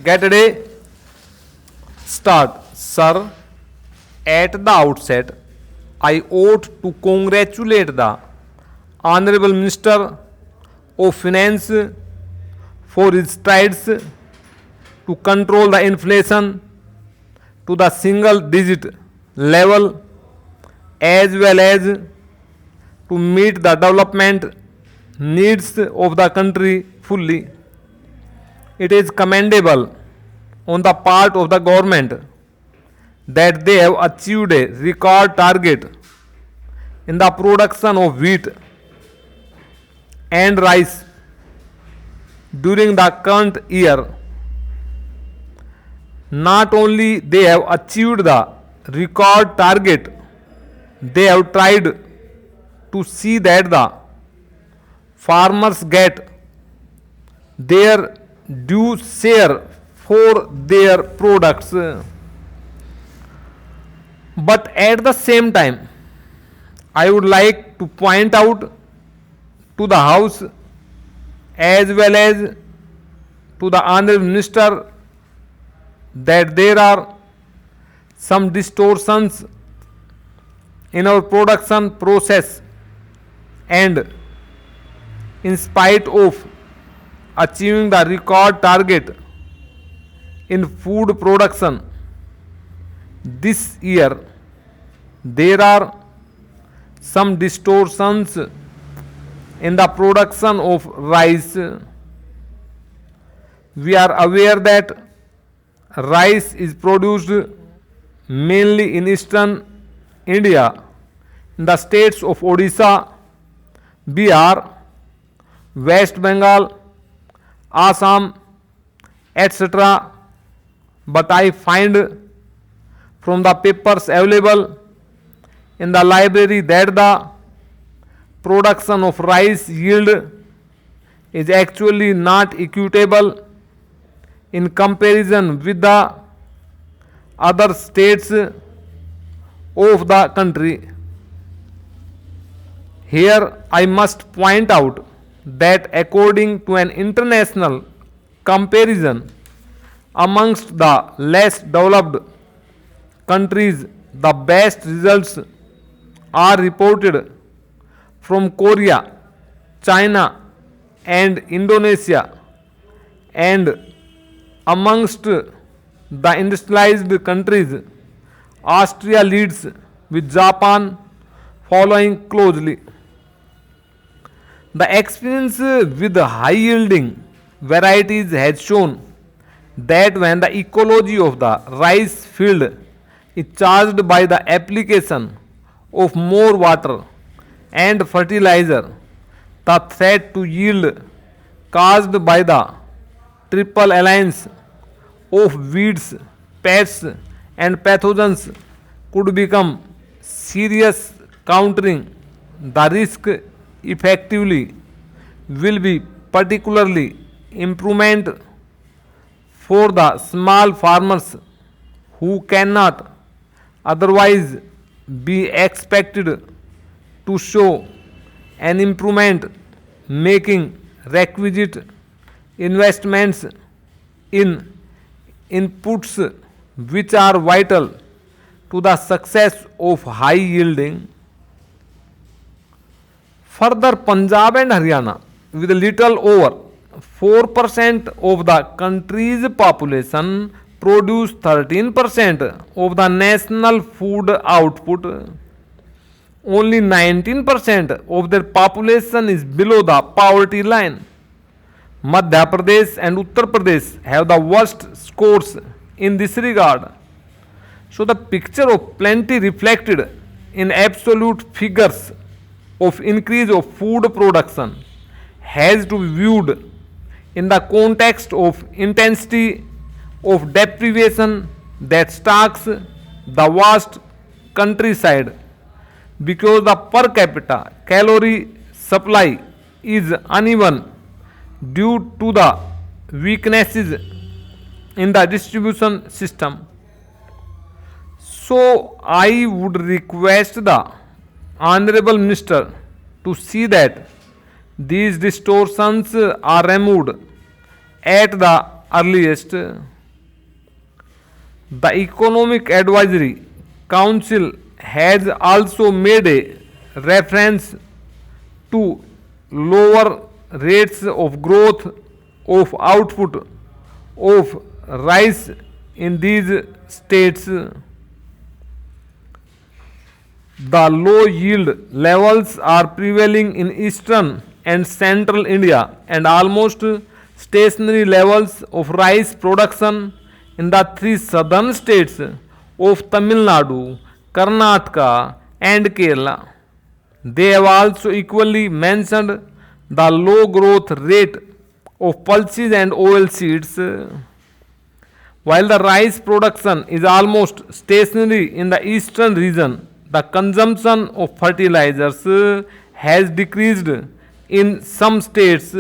Get ready. Start. Sir, at the outset, I ought to congratulate the Honorable Minister of Finance for his strides to control the inflation to the single digit level as well as to meet the development needs of the country fully. It is commendable on the part of the government that they have achieved a record target in the production of wheat and rice during the current year. Not only they have achieved the record target, they have tried to see that the farmers get their due share for their products. But at the same time, I would like to point out to the House as well as to the Honorable Minister that there are some distortions in our production process, and in spite of achieving the record target in food production this year, there are some distortions in the production of rice. We are aware that rice is produced mainly in eastern India, in the states of Odisha, Bihar, West Bengal, Assam, etc. But I find from the papers available in the library that the production of rice yield is actually not equitable in comparison with the other states of the country. Here I must point out that according to an international comparison amongst the less developed countries, the best results are reported from Korea, China and Indonesia, and amongst the industrialized countries, Austria leads with Japan following closely. The experience with high yielding varieties has shown that when the ecology of the rice field is charged by the application of more water and fertilizer, the threat to yield caused by the triple alliance of weeds, pests and pathogens could become serious. Countering the risk effectively will be particularly improvement for the small farmers who cannot otherwise be expected to show an improvement, making requisite investments in inputs which are vital to the success of high yielding. Further, Punjab and Haryana, with a little over 4% of the country's population, produce 13% of the national food output. Only 19% of their population is below the poverty line. Madhya Pradesh and Uttar Pradesh have the worst scores in this regard. So the picture of plenty reflected in absolute figures of increase of food production has to be viewed in the context of intensity of deprivation that stalks the vast countryside, because the per capita calorie supply is uneven due to the weaknesses in the distribution system. So I would request the Honorable Minister to see that these distortions are removed at the earliest. The Economic Advisory Council has also made a reference to lower rates of growth of output of rice in these states. The low yield levels are prevailing in eastern and central India and almost stationary levels of rice production in the three southern states of Tamil Nadu, Karnataka, and Kerala. They have also equally mentioned the low growth rate of pulses and oil seeds. While the rice production is almost stationary in the eastern region, the consumption of fertilizers has decreased in some states.